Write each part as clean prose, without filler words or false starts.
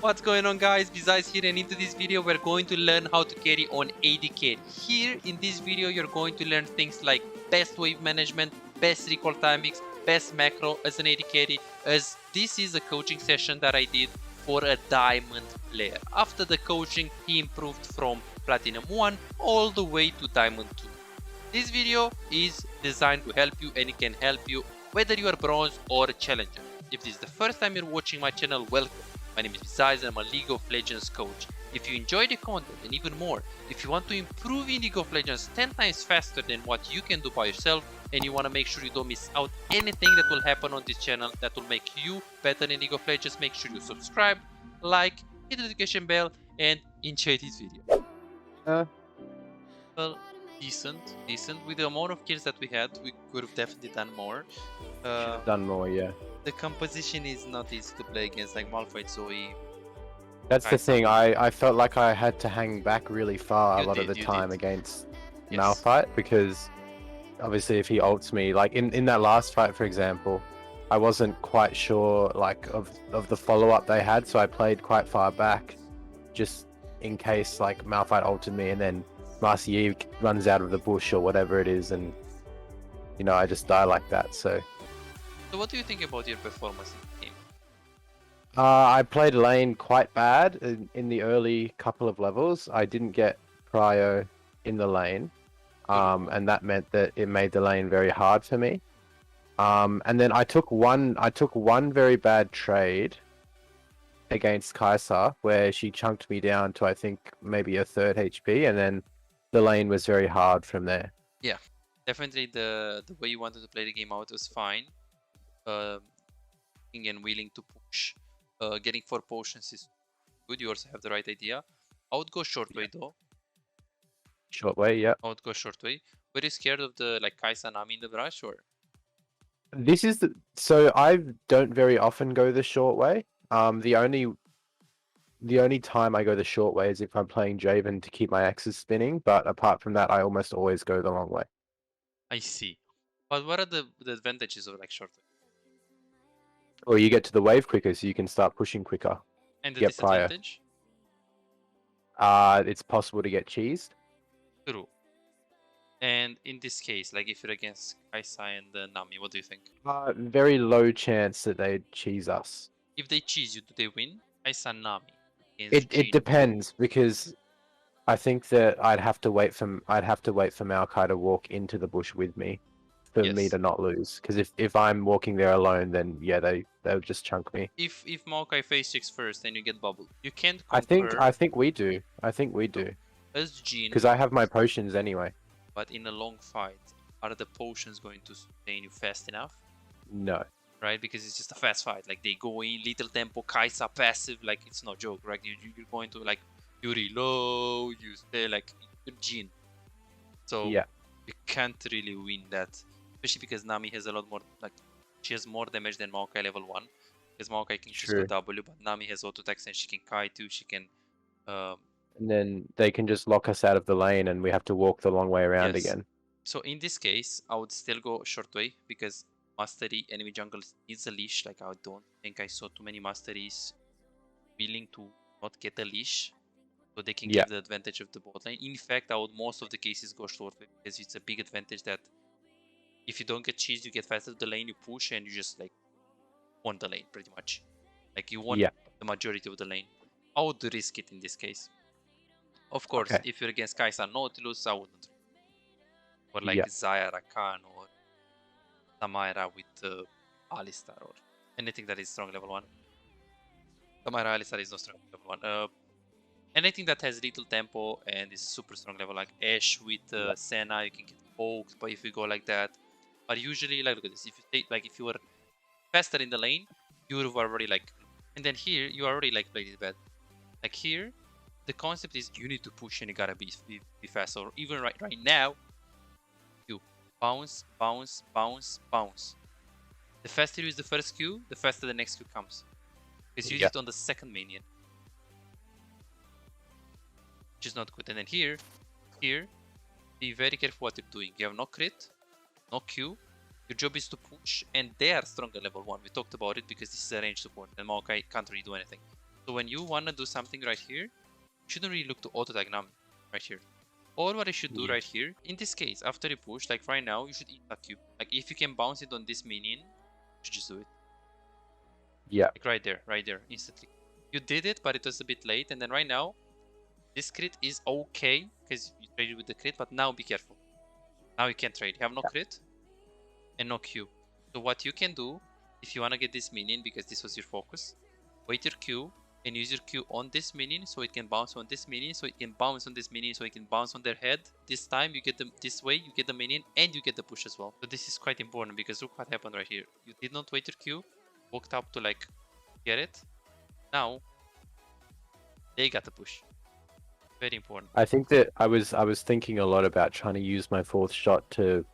What's going on, guys? Besides here, and into this video we're going to learn how to carry on AD carry. Here in this video you're going to learn things like best wave management, best recall timings, best macro as an AD carry, as this is a coaching session that I did for a diamond player. After the coaching he improved from platinum 1 all the way to diamond 2. This video is designed to help you, and it can help you whether you are bronze or a challenger. If this is the first time you're watching my channel, welcome. My name is Besides and I'm a League of Legends coach. If you enjoy the content, and even more, if you want to improve in League of Legends 10 times faster than what you can do by yourself, and you want to make sure you don't miss out anything that will happen on this channel that will make you better in League of Legends, make sure you subscribe, like, hit the notification bell, and enjoy this video. Well, decent. With the amount of kills that we had, we could have definitely done more. Done more, yeah. The composition is not easy to play against, like Malphite, Zoe. That's the thing. I felt like I had to hang back really far a lot of the time against Malphite, because obviously if he ults me, like in that last fight, for example, I wasn't quite sure like of the follow-up they had, so I played quite far back just in case like Malphite ulted me and then Master Yi runs out of the bush or whatever it is, and you know I just die like that. So what do you think about your performance in the game? I played lane quite bad in the early couple of levels. I didn't get prio in the lane, and that meant that it made the lane very hard for me. And then I took one very bad trade against Kai'Sa where she chunked me down to I think maybe a third HP, and then the lane was very hard from there. Yeah, definitely the way you wanted to play the game out was fine. And willing to push. Getting 4 potions is good. You also have the right idea. I would go short way though. Short way, yeah. I would go short way. Were you scared of the like Kai'Sa Nami in the brush, or? This is so I don't very often go the short way. The only time I go the short way is if I'm playing Javen to keep my axes spinning, but apart from that, I almost always go the long way. I see. But what are the advantages of like short way? Or you get to the wave quicker, so you can start pushing quicker. And the get disadvantage? It's possible to get cheesed. True. And in this case, like if you're against Kai'Sa and Nami, what do you think? Very low chance that they'd cheese us. If they cheese you, do they win? Kai'Sa Nami. It depends, because I think that I'd have to wait for Maokai to walk into the bush with me for me to not lose. Because if I'm walking there alone, then yeah, they'll just chunk me. If Maokai face checks first, then you get bubbled. You can't compare. I think we do. As Jhin, because I have my potions anyway. But in a long fight, are the potions going to sustain you fast enough? No. Right, because it's just a fast fight. Like they go in little tempo, Kai'Sa passive, like it's no joke, right? You're going to like you reload, you stay like you're Jhin. So yeah, you can't really win that, especially because Nami has a lot more, like she has more damage than Maokai level 1. Because Maokai can just go W, but Nami has auto attacks and she can Kai too. She can. And then they can just lock us out of the lane, and we have to walk the long way around again. So in this case, I would still go short way, because Mastery enemy jungle needs a leash. Like I don't think I saw too many Masteries willing to not get a leash, so they can give the advantage of the bot lane. In fact, I would most of the cases go short way, because it's a big advantage that if you don't get cheese, you get faster to the lane, you push, and you just like won the lane pretty much. Like you won the majority of the lane. I would risk it in this case. Of course, if you're against Kai'Sa Nautilus, I wouldn't. Or like Xayah Rakan or Samira with Alistar or anything that is strong level 1. Samira Alistar is not strong level 1. Anything that has little tempo and is super strong level, like Ashe with Senna, you can get poked. But if you go like that, but usually like look at this. If you take like if you were faster in the lane, you would have already like, and then here you already like played it bad. Like here, the concept is you need to push and you gotta be fast. Or even right now, you bounce. The faster you use the first Q, the faster the next Q comes. Because you use it on the second minion, which is not good. And then here, be very careful what you're doing. You have no crit, no Q. Your job is to push, and they are stronger level 1. We talked about it because this is a range support, and Maokai can't really do anything. So when you want to do something right here, you shouldn't really look to auto tag Nami right here. Or what I should do right here, in this case, after you push, like right now, you should eat a Q. Like if you can bounce it on this minion, you should just do it. Yeah. Like right there, instantly. You did it, but it was a bit late. And then right now, this crit is okay because you traded with the crit, but now be careful. Now you can't trade. You have no crit and no Q. So what you can do, if you want to get this minion, because this was your focus, wait your Q and use your Q on this minion so it can bounce on this minion, so it can bounce on this minion, so it can bounce on their head. This time you get them this way, you get the minion and you get the push as well. So this is quite important because look what happened right here. You did not wait your Q, walked up to like get it. Now they got the push. Very important. I think that I was thinking a lot about trying to use my fourth shot to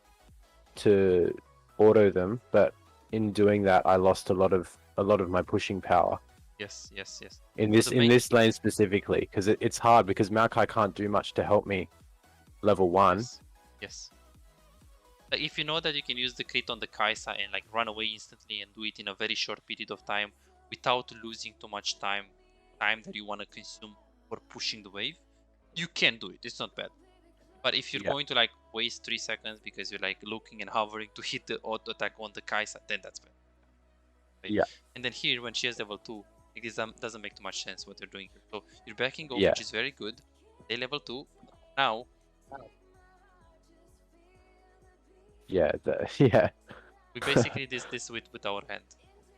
auto them, but in doing that I lost a lot of my pushing power. Yes, yes, yes. In this lane specifically, because it's hard because Maokai can't do much to help me level 1. Yes. Yes. Like if you know that you can use the crit on the Kaisa and like run away instantly and do it in a very short period of time without losing too much time that you want to consume for pushing the wave, you can do it. It's not bad. But if you're going to like waste 3 seconds because you're like looking and hovering to hit the auto attack on the Kaisa, then that's bad. Right? Yeah. And then here when she has level 2, like this doesn't make too much sense what they're doing here. So you're backing off, which is very good. They level 2. Now. Yeah. We basically did this with our hand.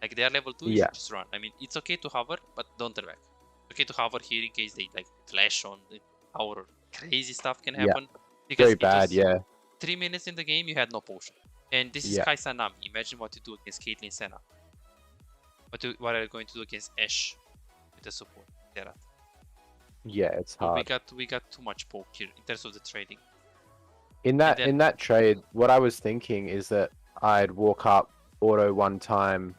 Like they are level 2, you should just run. I mean, it's okay to hover, but don't turn back. It's okay to hover here in case they like flash on the tower or crazy stuff can happen. Because very bad, 3 minutes in the game, you had no potion. And this is Kaisa Nami. Imagine what you do against Caitlyn Senna. What are you going to do against Ashe with the support? Yeah, it's hard. We got too much poke here in terms of the trading. In that trade, what I was thinking is that I'd walk up auto 1 time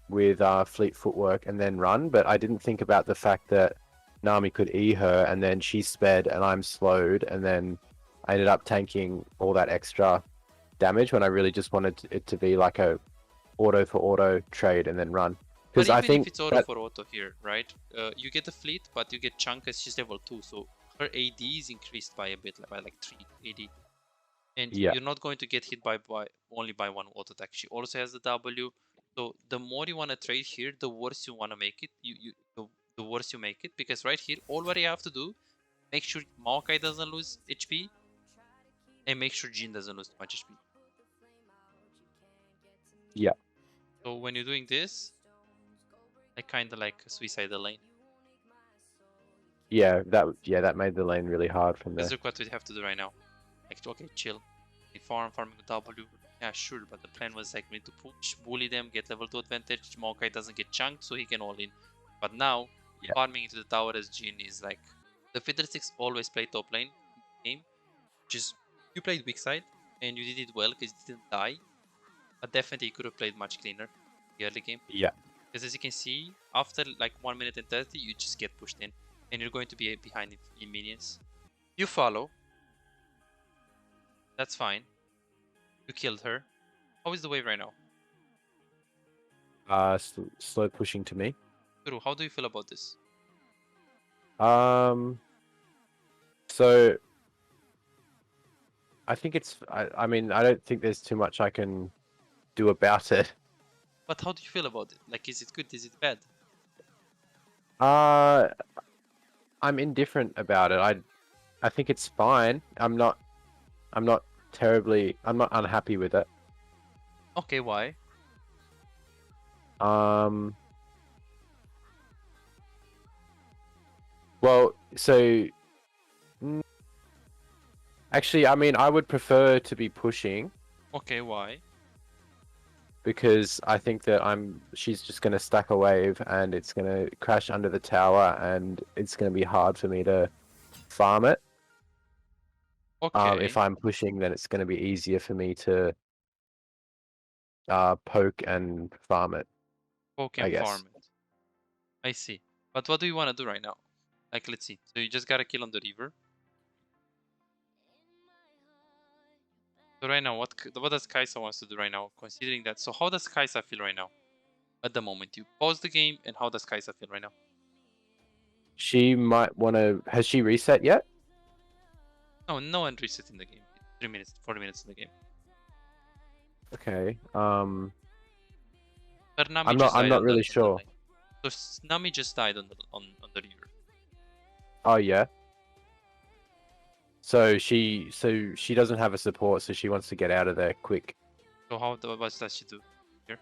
with fleet footwork and then run, but I didn't think about the fact that Nami could E her and then she sped and I'm slowed, and then I ended up tanking all that extra damage when I really just wanted it to be like a auto for auto trade and then run. Because I think if it's auto for auto here, right? You get the fleet, but you get Chunk as she's level 2, so her AD is increased by a bit, by like 3 AD. And you're not going to get hit by only by 1 auto attack. She also has the W. So the more you want to trade here, the worse you want to make it. The worse you make it, because right here, all what you have to do, make sure Maokai doesn't lose HP, and make sure Jhin doesn't lose too much HP. Yeah. So when you're doing this, I kind of like suicide the lane. Yeah, that made the lane really hard from there. Look what we have to do right now. Like, okay, chill. Farming the W. Yeah, sure, but the plan was like we need to push, bully them, get level 2 advantage. Maokai doesn't get chunked, so he can all in. But now, farming into the tower as Jhin is like... The Fiddlesticks always play top lane game. Which is, you played weak side, and you did it well because you didn't die. But definitely you could have played much cleaner the early game. Yeah. Because as you can see, after like 1 minute and 30, you just get pushed in. And you're going to be behind in minions. You follow. That's fine. You killed her. How is the wave right now? Slow pushing to me. Guru, how do you feel about this? So I think it's... I mean, I don't think there's too much I can do about it. But how do you feel about it? Like, is it good? Is it bad? I'm indifferent about it. I think it's fine. I'm not unhappy with it. Okay, why? Well, so actually, I mean, I would prefer to be pushing. Okay, why? Because I think that she's just going to stack a wave and it's going to crash under the tower and it's going to be hard for me to farm it. Okay. If I'm pushing, then it's going to be easier for me to poke and farm it. Poke and farm it. I see. But what do you want to do right now? Like, let's see. So you just got a kill on the river. So right now, what does Kaisa wants to do right now? Considering that, so how does Kaisa feel right now? At the moment, you pause the game, and how does Kaisa feel right now? she might want to. Has she reset yet? No, no one reset in the game. 3 minutes, 40 minutes in the game. Okay. But Nami I'm just not. I'm died not on the really sure. lane. So Nami just died on the river. Oh yeah. So she doesn't have a support, so she wants to get out of there quick. So what does she do here?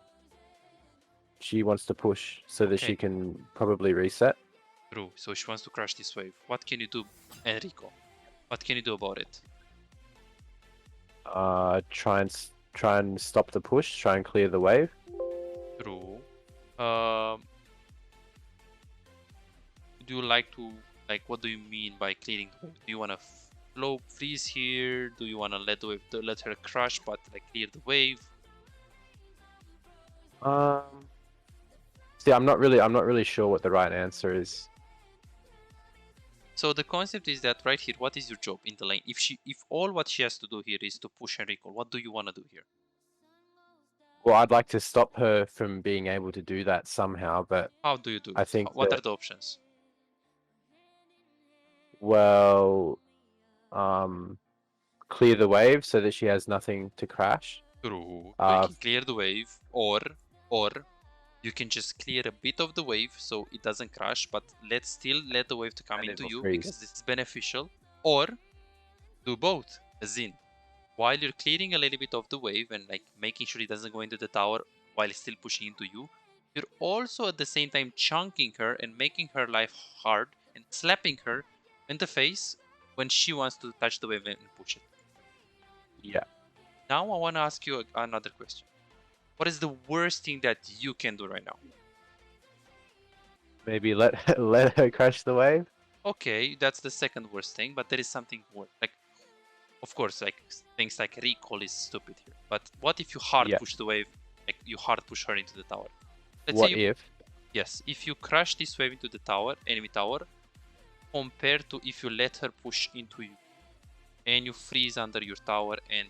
She wants to push so that she can probably reset. True. So she wants to crash this wave. What can you do, Enrico? What can you do about it? Try and stop the push. Try and clear the wave. True. Do you like to what do you mean by clearing the wave? Do you want to flow freeze here? Do you want to let her crash but clear the wave? See, I'm not really sure what the right answer is. So the concept is that right here, what is your job in the lane? If all what she has to do here is to push and recall, what do you want to do here? Well, I'd like to stop her from being able to do that somehow, but how do you do it? I think what are the options? Well, clear the wave so that she has nothing to crash. True. So you can clear the wave, or you can just clear a bit of the wave so it doesn't crash, but still let the wave to come into you because this is beneficial. Or do both, as in, while you're clearing a little bit of the wave and making sure it doesn't go into the tower while it's still pushing into you, you're also at the same time chunking her and making her life hard and slapping her in the face when she wants to touch the wave and push it. Yeah. Now I want to ask you another question. What is the worst thing that you can do right now? Maybe let her crash the wave? Okay, that's the second worst thing, but there is something more. Of course, things like recall is stupid here. But what if you hard push the wave, you hard push her into the tower? Yes, if you crash this wave into the tower, enemy tower, compared to if you let her push into you, and you freeze under your tower and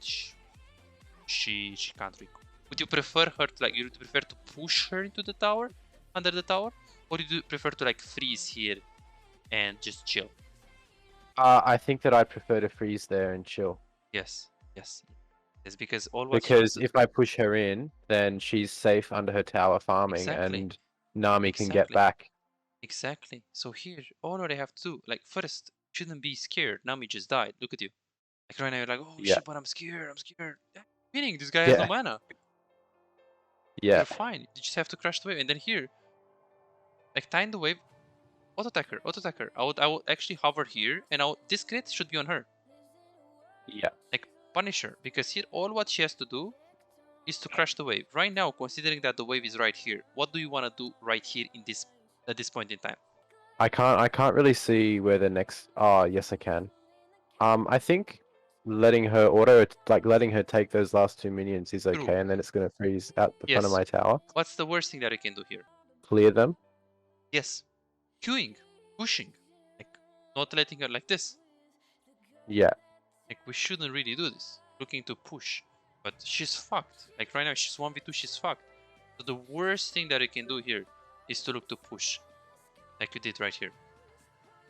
she can't recall. Would you prefer her to you prefer to push her into the tower, under the tower, or do you prefer to freeze here and just chill? I think that I prefer to freeze there and chill. Yes, because if I push her in, then she's safe under her tower farming, and Nami can get back. Exactly. So here, all I have to do, first, shouldn't be scared. Nami just died. Look at you. Right now, you're oh shit, but I'm scared. Meaning this guy has no mana. Yeah. You're fine. You just have to crash the wave, and then here, time the wave, auto attacker. I would actually hover here, and this crit should be on her. Yeah. Punish her, because here all what she has to do is to crash the wave. Right now, considering that the wave is right here, what do you want to do right here at this point in time? I can't really see where the next. Oh yes, I can. I think letting her letting her take those last 2 minions is okay. True. And then it's gonna freeze out the front of my tower. What's the worst thing that you can do here? Clear them. Yes. Queuing, pushing, not letting her like this. Yeah. We shouldn't really do this. Looking to push, but she's fucked. Right now, she's 1v2. She's fucked. So the worst thing that you can do here is to look to push, like you did right here.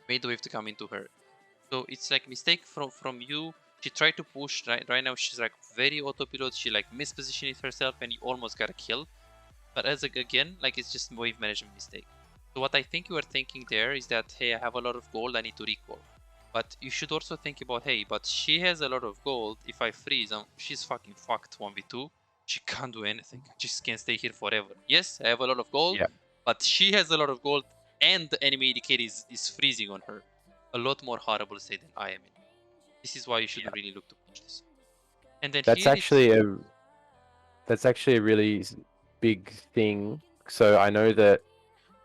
Made the wave to come into her. So it's mistake from you. She tried to push. Right now, she's very autopilot. She mispositioned herself, and you almost got a kill. But again, it's just wave management mistake. So what I think you are thinking there is that, hey, I have a lot of gold, I need to recall. But you should also think about, hey, but she has a lot of gold. If I freeze, she's fucking fucked 1v2. She can't do anything. She just can't stay here forever. Yes, I have a lot of gold, but she has a lot of gold, and the enemy ADC is freezing on her. A lot more horrible state than I am in. This is why you shouldn't really look to push this. And then that's actually a really big thing. So I know that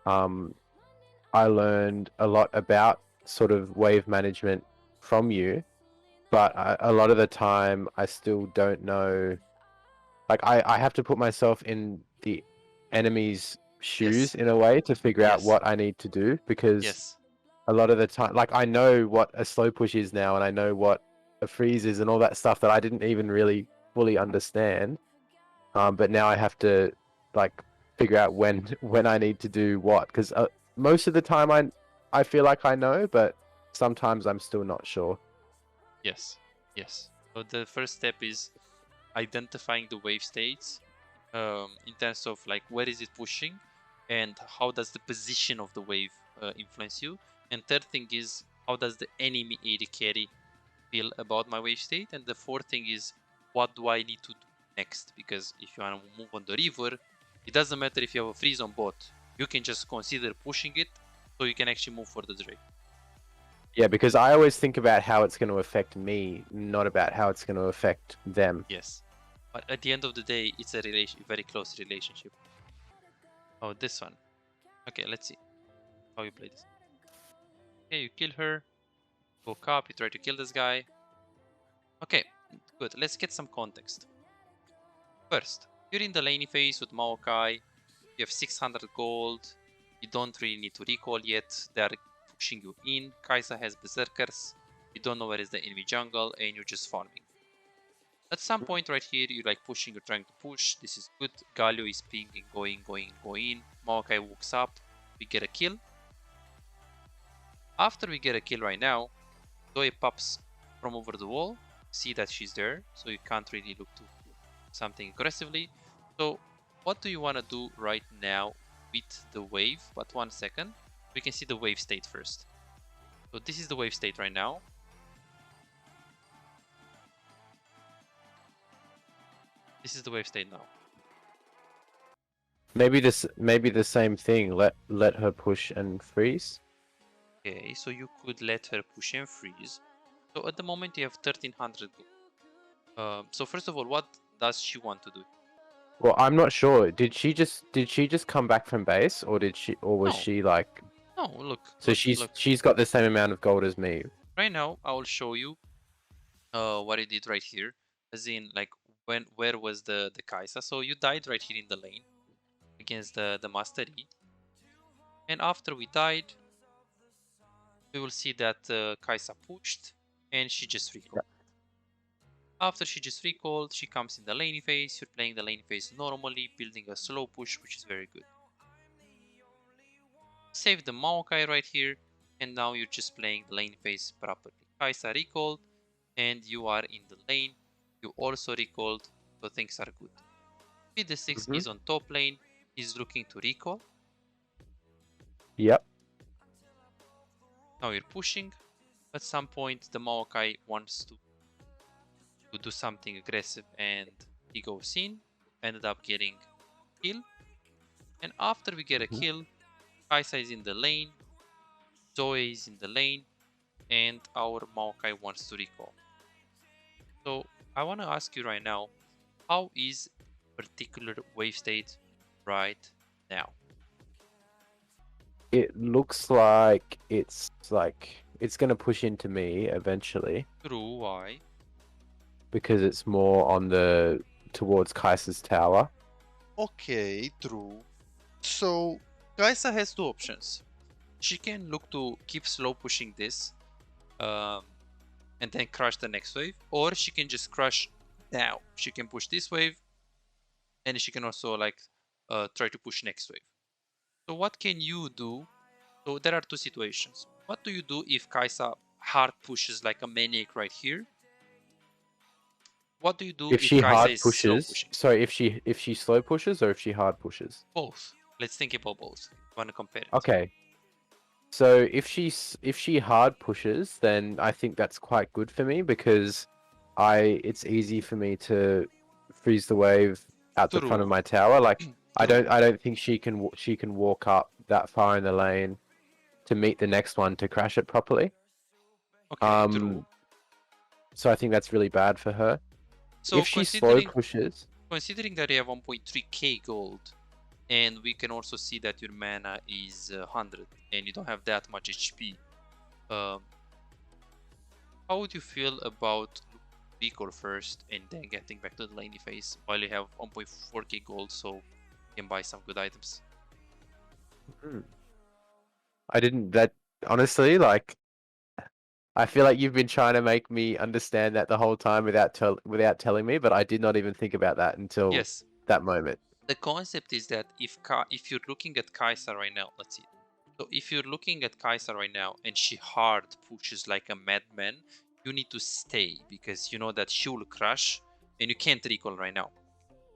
I learned a lot about sort of wave management from you, but a lot of the time I still don't know. I have to put myself in the enemy's shoes in a way to figure out what I need to do, because a lot of the time, I know what a slow push is now, and I know what a freeze is and all that stuff that I didn't even really fully understand. But now I have to figure out when I need to do what, because most of the time I feel like I know, but sometimes I'm still not sure. Yes, yes. So the first step is identifying the wave states in terms of like where is it pushing and how does the position of the wave influence you. And third thing is how does the enemy AD carry feel about my wave state. And the fourth thing is what do I need to do next, because if you want to move on the river, it doesn't matter if you have a freeze on bot, you can just consider pushing it so you can actually move for the Drake. Yeah, because I always think about how it's going to affect me, not about how it's going to affect them. Yes, but at the end of the day, it's a very close relationship. Oh, this one. Okay, let's see how you play this. Okay, you kill her, woke up, you try to kill this guy. Okay, good. Let's get some context. First, you're in the laning phase with Maokai. You have 600 gold. You don't really need to recall yet. They're pushing you in. Kai'Sa has berserkers. You don't know where is the enemy jungle, and you're just farming. At some point right here, you're like pushing, you're trying to push. This is good. Galio is pinging, going. Maokai walks up. We get a kill. After we get a kill right now, Zoe pops from over the wall. See that she's there, so you can't really look to something aggressively. So what do you want to do right now with the wave? But 1 second, we can see the wave state first. So this is the wave state right now. This is the wave state now. Maybe the same thing. Let her push and freeze. Okay, so you could let her push and freeze. So at the moment you have 1300 gold. So first of all, what does she want to do? Well, I'm not sure. Did she just come back from base, or was No. she like? No, look. So look. she's got the same amount of gold as me. Right now, I will show you what I did right here, as in like where was the Kai'Sa. So you died right here in the lane against the Master E, and after we died, we will see that Kai'Sa pushed and she just recalled. After she just recalled, she comes in the lane phase. You're playing the lane phase normally, building a slow push, which is very good. Save the Maokai right here, and now you're just playing the lane phase properly. Kai'Sa recalled, and you are in the lane. You also recalled, so things are good. P6 is on top lane. He's looking to recall. Yep. Now you're pushing. At some point, the Maokai wants to do something aggressive, and he goes in. Ended up getting kill. And after we get a kill, Kai'Sa is in the lane. Zoe is in the lane. And our Maokai wants to recall. So I want to ask you right now, how is particular wave state right now? It looks like it's gonna push into me eventually. True, why? Because it's more on the towards Kai'Sa's tower. Okay, true. So Kai'Sa has two options. She can look to keep slow pushing this and then crush the next wave, or she can just crush now. She can push this wave and she can also like try to push next wave. So what can you do? So there are two situations. What do you do if Kai'Sa hard pushes like a maniac right here? What do you do If she Kai'Sa hard is slow pushes, pushing? sorry, if she slow pushes or if she hard pushes? Both. Let's think about both. You want to compare it? Okay. So if she hard pushes, then I think that's quite good for me because it's easy for me to freeze the wave at the front of my tower. Like I don't think she can walk up that far in the lane to meet the next one to crash it properly. Okay, true. So I think that's really bad for her. So if she slow pushes, considering that you have 1.3k gold, and we can also see that your mana is 100 and you don't have that much HP, how would you feel about recall first and then getting back to the laning phase while you have 1.4k gold, so you can buy some good items? I didn't. That honestly, like, I feel like you've been trying to make me understand that the whole time without telling me, but I did not even think about that until that moment. The concept is that if you're looking at Kai'Sa right now, let's see. So if you're looking at Kai'Sa right now and she hard pushes like a madman, you need to stay because you know that she will crush and you can't recall right now.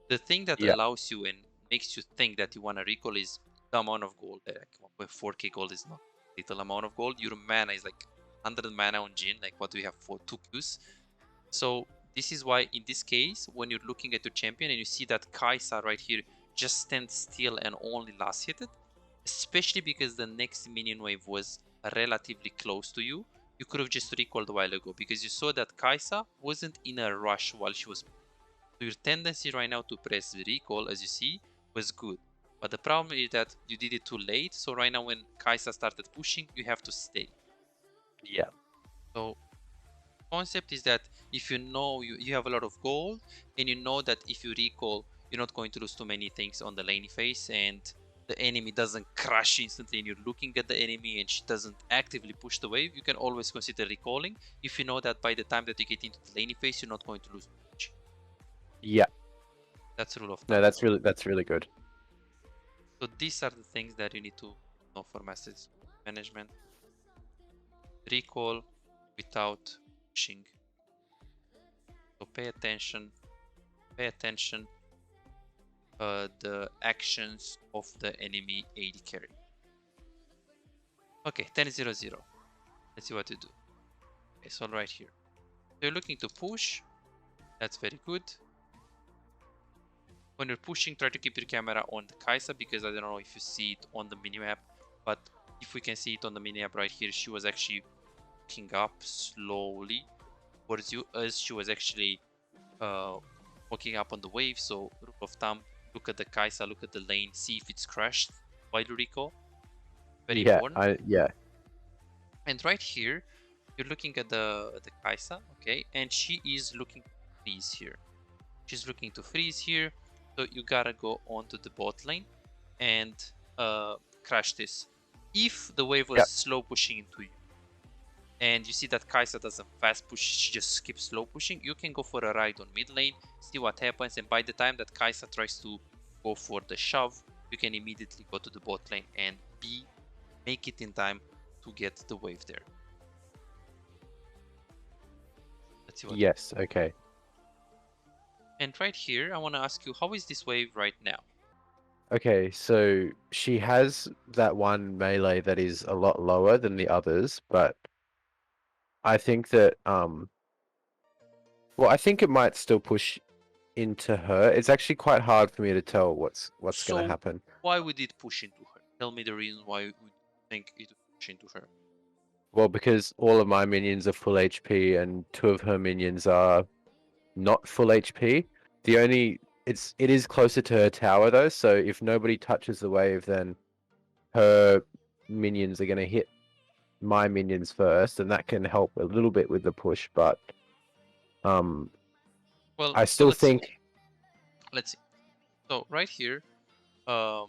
The thing that allows you and makes you think that you want to recall is the amount of gold. Like 1.4k gold is not little amount of gold. Your mana is like 100 mana on Jin, like what we have for 2 Qs. So this is why in this case, when you're looking at your champion and you see that Kai'Sa right here just stands still and only last hit it, especially because the next minion wave was relatively close to you, you could have just recalled a while ago because you saw that Kai'Sa wasn't in a rush while she was. So your tendency right now to press recall, as you see, was good. But the problem is that you did it too late. So right now when Kai'Sa started pushing, you have to stay. Yeah. So concept is that if you know you have a lot of gold and you know that if you recall, you're not going to lose too many things on the laning phase and the enemy doesn't crash instantly and you're looking at the enemy and she doesn't actively push the wave, you can always consider recalling if you know that by the time that you get into the laning phase, you're not going to lose much. Yeah. That's the rule of thumb. No, that's really good. So these are the things that you need to know for message management. Recall without pushing. So pay attention the actions of the enemy AD carry. Okay, 10-0-0. Let's see what to do. Okay, so right here. So you're looking to push. That's very good. When you're pushing, try to keep your camera on the Kai'Sa because I don't know if you see it on the minimap, but if we can see it on the minimap right here, she was actually walking up slowly towards you as she was actually walking up on the wave. So rule of thumb, look at the Kai'Sa, look at the lane, see if it's crashed while you recall. Very important. Yeah. And right here, you're looking at the Kai'Sa, okay, and she is looking to freeze here. She's looking to freeze here, so you gotta go onto the bot lane and crash this. If the wave was slow pushing into you, and you see that Kai'Sa doesn't fast push, she just keeps slow pushing, you can go for a ride on mid lane, see what happens, and by the time that Kai'Sa tries to go for the shove, you can immediately go to the bot lane and make it in time to get the wave there. Let's see what okay. And right here, I want to ask you, how is this wave right now? Okay, so she has that one melee that is a lot lower than the others, but I think that well, I think it might still push into her. It's actually quite hard for me to tell what's going to happen. Why would it push into her? Tell me the reason why you would think it would push into her. Well, because all of my minions are full HP and 2 of her minions are not full HP. It is closer to her tower though, so if nobody touches the wave, then her minions are going to hit my minions first, and that can help a little bit with the push, but well, I still think. Let's see. So right here, the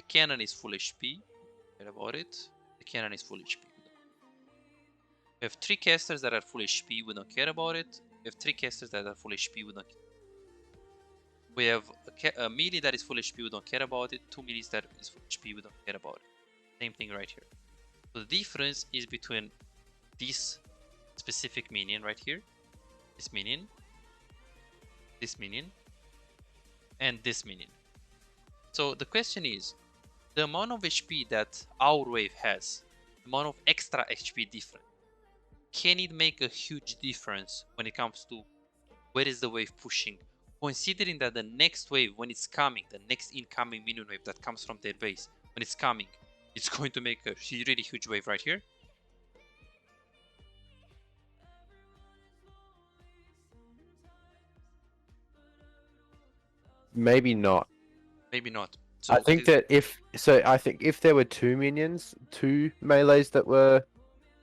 cannon is full HP. Forget about it. The cannon is full HP. We have 3 casters that are full HP. We don't care about it. We have 3 casters that are full HP. We don't care. We have a melee that is full HP. We don't care about it. 2 melees that is full HP. We don't care about it. Same thing right here. So the difference is between this specific minion right here, this minion, and this minion. So the question is, the amount of HP that our wave has, the amount of extra HP difference, can it make a huge difference when it comes to where is the wave pushing? Considering that the next wave, when it's coming, the next incoming minion wave that comes from their base, when it's coming, it's going to make a really huge wave right here. Maybe not. Maybe not. So I think that if there were 2 minions, 2 melees that were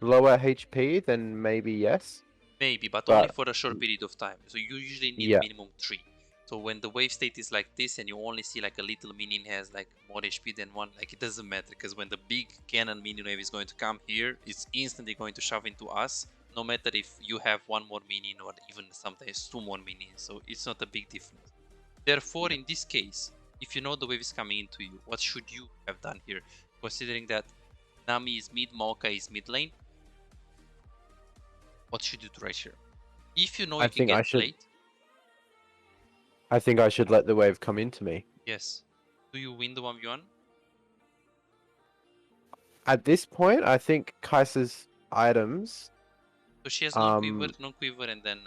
lower HP, then maybe yes. Maybe, but only for a short period of time. So you usually need minimum 3. So when the wave state is like this and you only see like a little minion has like more HP than one, like it doesn't matter, because when the big cannon minion wave is going to come here, it's instantly going to shove into us, no matter if you have 1 more minion or even sometimes 2 more minions. So it's not a big difference. Therefore, in this case, if you know the wave is coming into you, what should you have done here? considering that Nami is mid, Maokai is mid lane, what should you do right here? If you know you can get played, I think I should let the wave come into me. yes. Do you win the 1v1? At this point, I think Kai'Sa's items. So she has non-quiver, and then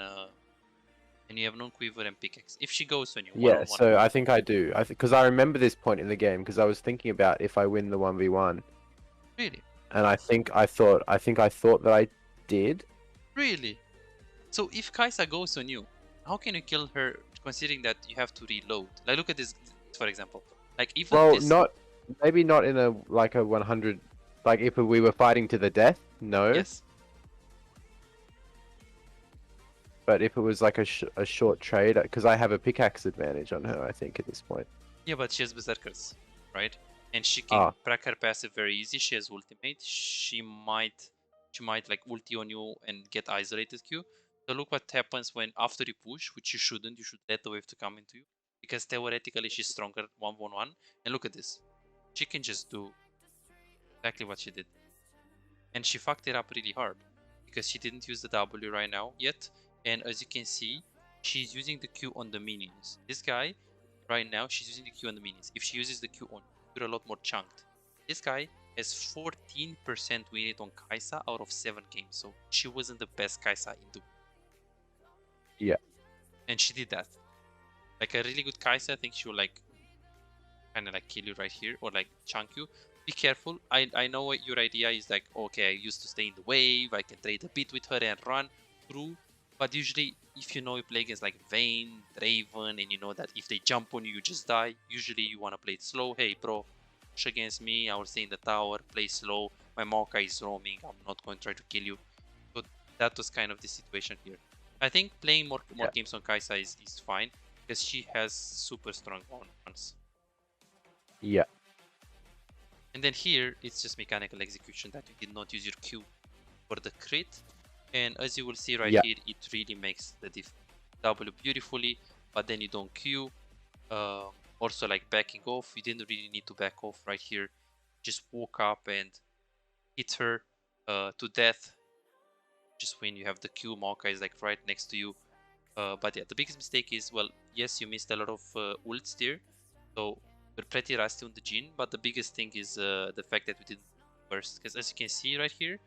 and you have non-quiver and pickaxe. If she goes on you, Yeah, one-on-one. so I think I do. Because I remember this point in the game because I was thinking about if I win the 1v1. Really? And I think I thought that I did. Really? So if Kai'Sa goes on you, how can you kill her considering that you have to reload? Like look at this for example. Like even this. Maybe not in a 100. Like if we were fighting to the death, no. Yes. But if it was like a short trade, because I have a pickaxe advantage on her, I think at this point. Yeah, but she has berserkers, right? And she can crack her passive very easy. She has ultimate. She might like ulti on you and get isolated Q. So look what happens when after you push, which you shouldn't. You should let the wave to come into you because theoretically she's stronger 1v1. And look at this. She can just do exactly what she did. And she fucked it up really hard because she didn't use the W right now yet. And as you can see, she's using the Q on the minions. This guy, right now, she's using the Q on the minions. If she uses the Q on, you're a lot more chunked. This guy has 14% win rate on Kai'Sa out of 7 games. So she wasn't the best Kai'Sa in the. Yeah. And she did that. Like a really good Kai'Sa, I think she will like kind of like kill you right here or like chunk you. Be careful. I know what your idea is like, okay, I used to stay in the wave, I can trade a bit with her and run through. But usually, if you know you play against like Vayne, Draven, and you know that if they jump on you, you just die. Usually, you want to play it slow. Hey, bro, push against me. I will stay in the tower, play slow. My Maokai is roaming. I'm not going to try to kill you. So that was kind of the situation here. I think playing more games on Kai'Sa is fine because she has super strong ones. Yeah. And then here, it's just mechanical execution that you did not use your Q for the crit. And as you will see right here, it really makes the W beautifully, but then you don't Q. Also like backing off, you didn't really need to back off right here. Just walk up and hit her to death. Just when you have the Q, Maokai is like right next to you. But yeah, the biggest mistake is, well, yes, you missed a lot of ults there. So we're pretty rusty on the Jhin, but the biggest thing is the fact that we didn't burst. Because as you can see right here,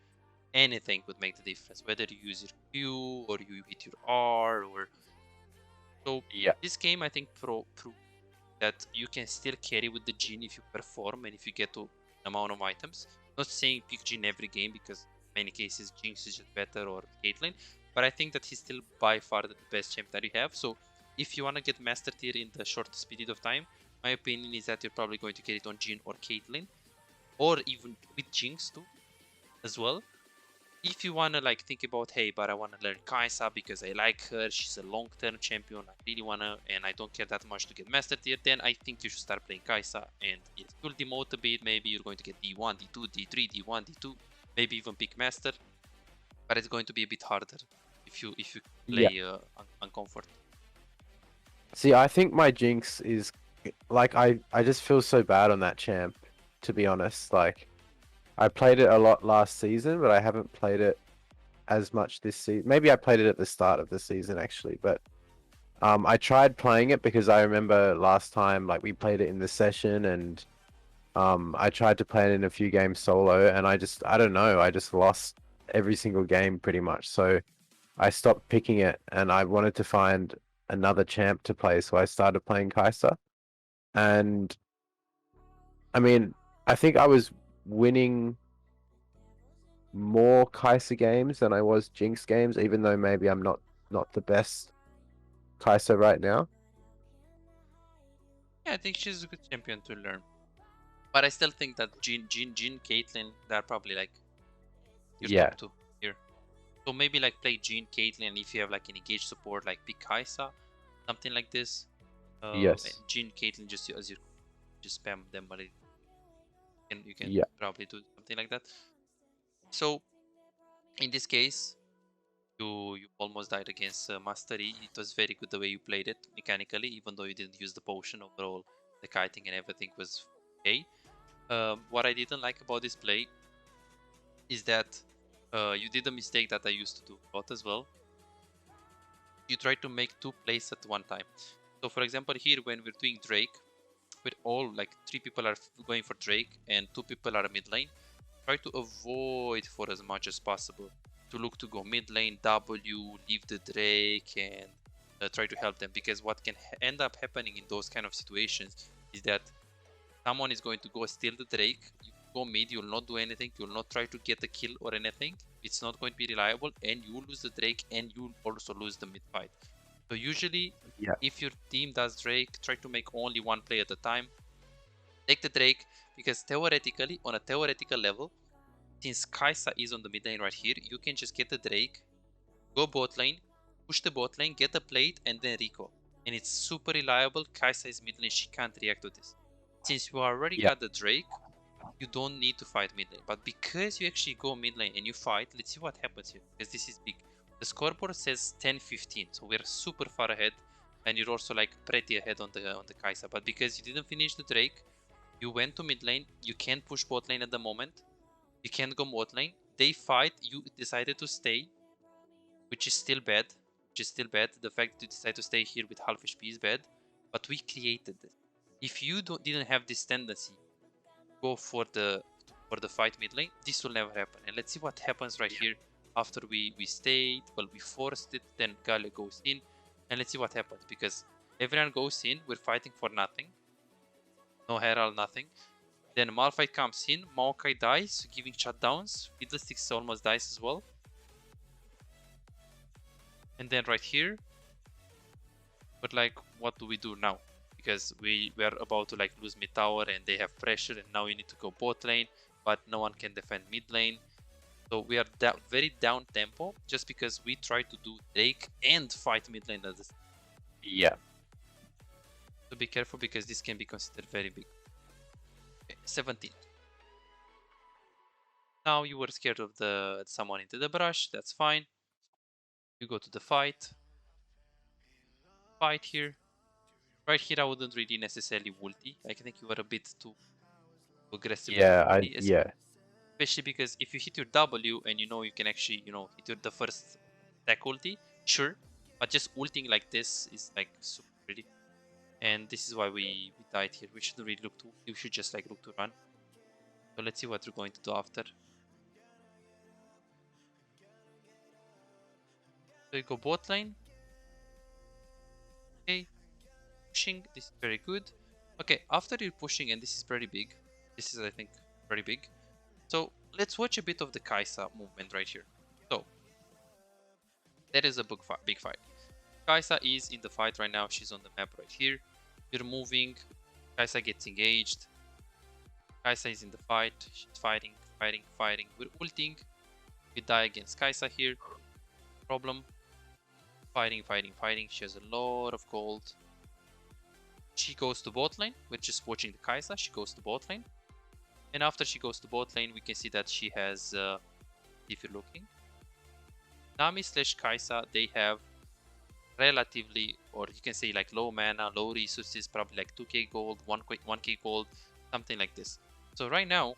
anything would make the difference, whether you use your Q or you hit your R or so. Yeah. This game I think proved that you can still carry with the Jhin if you perform and if you get to amount of items. Not saying pick Jhin every game because in many cases Jinx is just better or Caitlyn, but I think that he's still by far the best champ that you have. So if you want to get master tier in the shortest period of time, my opinion is that you're probably going to get it on Jhin or Caitlyn, or even with Jinx too as well. If you want to like think about, hey, but I want to learn Kai'Sa because I like her, she's a long-term champion, I really want to, and I don't care that much to get master tier, then I think you should start playing Kai'Sa. And if you'll demote a bit, maybe you're going to get D1, D2, D3, D1, D2, maybe even pick master, but it's going to be a bit harder if you play uncomfort. See, I think my Jinx is like I just feel so bad on that champ, to be honest. Like I played it a lot last season, but I haven't played it as much this season. Maybe I played it at the start of the season actually, but I tried playing it because I remember last time like we played it in the session and I tried to play it in a few games solo and I don't know, I just lost every single game pretty much. So I stopped picking it and I wanted to find another champ to play, so I started playing Kai'Sa. And I mean, I think I was winning more Kai'Sa games than I was Jinx games, even though maybe I'm not the best Kai'Sa right now. Yeah, I think she's a good champion to learn. But I still think that Jhin, Caitlyn, they're probably like your top 2 here. So maybe like play Jhin, Caitlyn, if you have like an engaged support, like pick Kai'Sa, something like this. Yes. Jhin, Caitlyn, just as you just spam them, but you can probably do something like that. So in this case, you almost died against Mastery. It was very good the way you played it mechanically, even though you didn't use the potion. Overall, the kiting and everything was okay. What I didn't like about this play is that you did a mistake that I used to do a lot as well. You try to make 2 plays at one time. So for example, here when we're doing Drake, we're all like 3 people are going for Drake and 2 people are mid lane. Try to avoid for as much as possible to look to go mid lane, W, leave the Drake, and try to help them, because what can end up happening in those kind of situations is that someone is going to go steal the Drake, you go mid, you'll not do anything, you'll not try to get a kill or anything, it's not going to be reliable, and you lose the Drake and you also lose the mid fight. So usually, if your team does Drake, try to make only 1 play at a time. Take the Drake, because theoretically, on a theoretical level, since Kai'Sa is on the mid lane right here, you can just get the Drake, go bot lane, push the bot lane, get the plate, and then recall. And it's super reliable. Kai'Sa is mid lane, she can't react to this. Since you already got the Drake, you don't need to fight mid lane. But because you actually go mid lane and you fight, let's see what happens here, because this is big. The scoreboard says 10-15, so we're super far ahead, and you're also like pretty ahead on the Kai'Sa. But because you didn't finish the Drake, you went to mid lane, you can't push bot lane at the moment, you can't go bot lane, they fight, you decided to stay, which is still bad. The fact that you decide to stay here with half HP is bad, but we created this. If you didn't have this tendency, go for the fight mid lane, this will never happen. And let's see what happens right here after we stayed. Well, we forced it, then Gale goes in, and let's see what happens, because everyone goes in, we're fighting for nothing. No Herald, nothing. Then Malphite comes in, Maokai dies, giving shutdowns. Fiddlesticks almost dies as well. And then right here, but like, what do we do now? Because we are about to like lose mid tower and they have pressure, and now you need to go bot lane, but no one can defend mid lane. So we are very down tempo, just because we try to do Drake and fight mid lane at the same time. So be careful, because this can be considered very big. Okay, 17. Now you were scared of someone into the brush, that's fine. You go to the fight here. Right here, I wouldn't really necessarily ulti. I think you were a bit too aggressive. Especially because if you hit your W and you know you can actually, hit the first stack ulti, sure. But just ulting like this is like super pretty. And this is why we died here. We shouldn't really look to, we should just like look to run. So let's see what we're going to do after. So you go bot lane. Okay. Pushing, this is very good. Okay, after you're pushing, and this is pretty big. This is, I think, very big. So let's watch a bit of the Kai'Sa movement right here. So that is a big fight. Kai'Sa is in the fight right now. She's on the map right here. You're moving. Kai'Sa gets engaged. Kai'Sa is in the fight. She's fighting. We're ulting. We die against Kai'Sa here. Problem. Fighting. She has a lot of gold. She goes to bot lane. We're just watching the Kai'Sa. She goes to bot lane. And after she goes to bot lane, we can see that she has, if you're looking, Nami / Kai'Sa, they have relatively, or you can say like low mana, low resources, probably like 2k gold, 1k gold, something like this. So right now,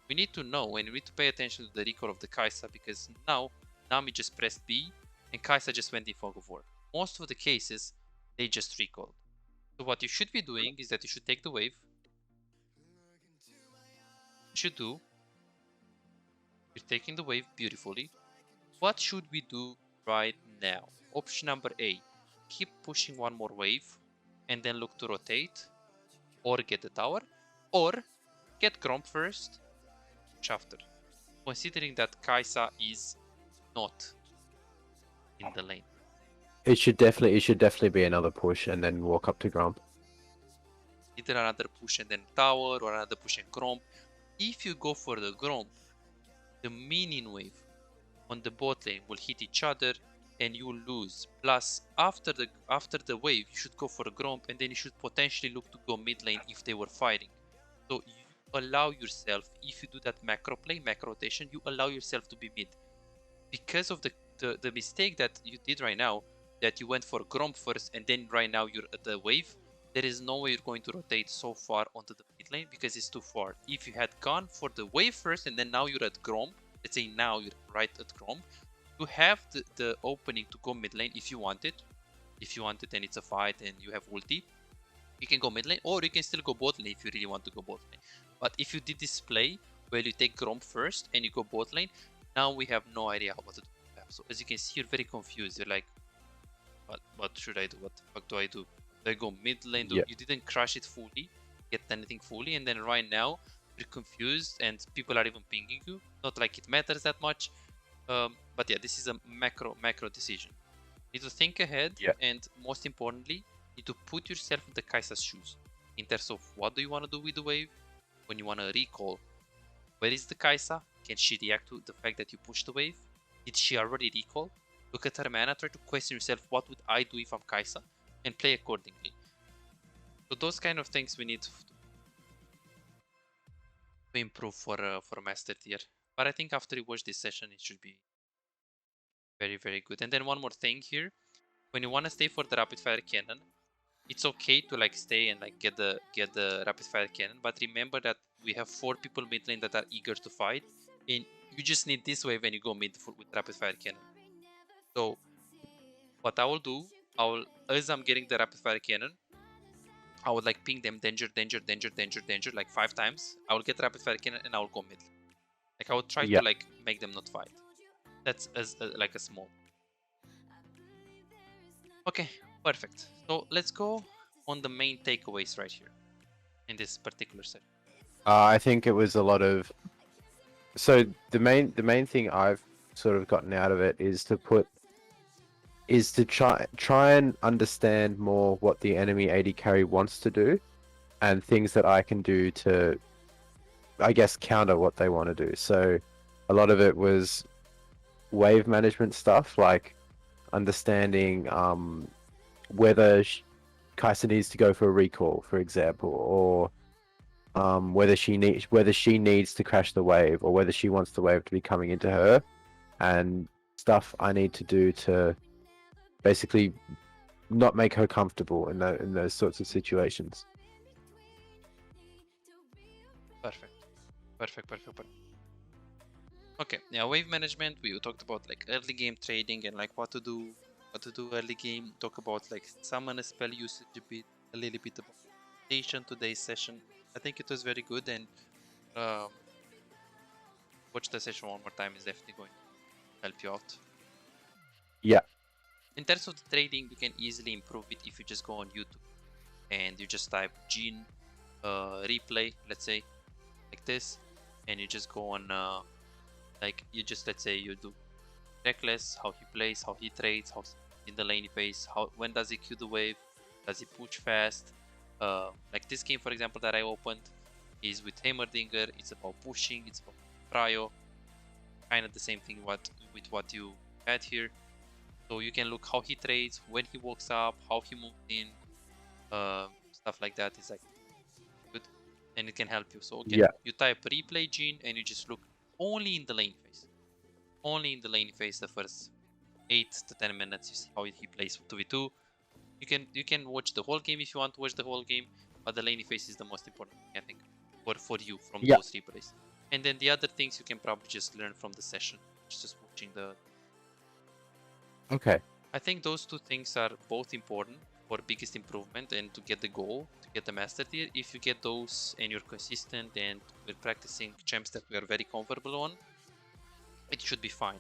we need to know, and we need to pay attention to the recall of the Kai'Sa, because now Nami just pressed B and Kai'Sa just went in fog of war. Most of the cases, they just recalled. So what you should be doing is that you should take the wave. Should do, you're taking the wave beautifully. What should we do right now? Option number A, keep pushing one more wave and then look to rotate or get the tower, or get Gromp first, push after, considering that Kai'Sa is not in the lane. It should definitely be another push and then walk up to Gromp. Either another push and then tower, or another push and Gromp. If you go for the Gromp, the minion wave on the bot lane will hit each other and you will lose. Plus, after the wave, you should go for a Gromp, and then you should potentially look to go mid lane if they were fighting. So you allow yourself, if you do that macro play, macro rotation, you allow yourself to be mid. Because of the mistake that you did right now, that you went for Gromp first and then right now you're at the wave, there is no way you're going to rotate so far onto the mid lane because it's too far. If you had gone for the wave first and then now you're at Grom, let's say now you're right at Grom, you have the opening to go mid lane if you want it. If you want it and it's a fight and you have ulti, you can go mid lane, or you can still go bot lane if you really want to go bot lane. But if you did this play where you take Grom first and you go bot lane, now we have no idea what to do. So as you can see, you're very confused. You're like, what should I do? What the fuck do I do? Do I go mid lane? You didn't crush it fully, get anything fully, and then right now you're confused and people are even pinging you. Not like it matters that much. But yeah, this is a macro decision. You need to think ahead, and most importantly, you need to put yourself in the Kai'Sa's shoes in terms of what do you want to do with the wave. When you want to recall, where is the Kai'Sa? Can she react to the fact that you pushed the wave? Did she already recall? Look at her mana, try to question yourself, what would I do if I'm Kai'Sa? And play accordingly. So those kind of things we need to improve for Master Tier. But I think after you watch this session, it should be very, very good. And then one more thing here. When you want to stay for the rapid fire cannon, it's okay to like stay and like get the rapid fire cannon. But remember that we have 4 people mid lane that are eager to fight. And you just need this wave when you go mid with rapid fire cannon. So what I will do, as I'm getting the rapid fire cannon, I would like ping them danger like 5 times. I will get rapid fire cannon and I will go mid. Like I will try to like make them not fight. That's like a small. Okay, perfect. So let's go on the main takeaways right here in this particular set. I think it was a lot of. So the main thing I've sort of gotten out of it is to try and understand more what the enemy AD carry wants to do, and things that I can do to, I guess, counter what they want to do. So a lot of it was wave management stuff, like understanding whether Kai'Sa needs to go for a recall, for example, or whether she needs to crash the wave, or whether she wants the wave to be coming into her, and stuff I need to do to basically not make her comfortable in those sorts of situations. Perfect. Okay, yeah, wave management. We talked about like early game trading and like what to do early game. Talk about like summon a spell usage a little bit about today's session. I think it was very good, and watch the session one more time is definitely going to help you out. Yeah. In terms of the trading, you can easily improve it if you just go on YouTube and you just type Gene replay, let's say, like this, and you just go on like you just, let's say you do reckless, how he plays, how he trades, how in the lane he plays, when does he Q the wave, does he push fast. Like this game, for example, that I opened is with Heimerdinger. It's about pushing, it's about prio, kind of the same thing with what you had here. So you can look how he trades, when he walks up, how he moves in, stuff like that is like good, and it can help you. So again, you type replay Gene and you just look only in the lane phase. Only in the lane phase, the first 8 to 10 minutes, you see how he plays 2v2. You can watch the whole game if you want to watch the whole game, but the lane phase is the most important thing, I think, for you from those replays. And then the other things you can probably just learn from the session, just watching the. Okay. I think those 2 things are both important for biggest improvement and to get the goal, to get the master tier. If you get those and you're consistent and we're practicing champs that we are very comfortable on, it should be fine.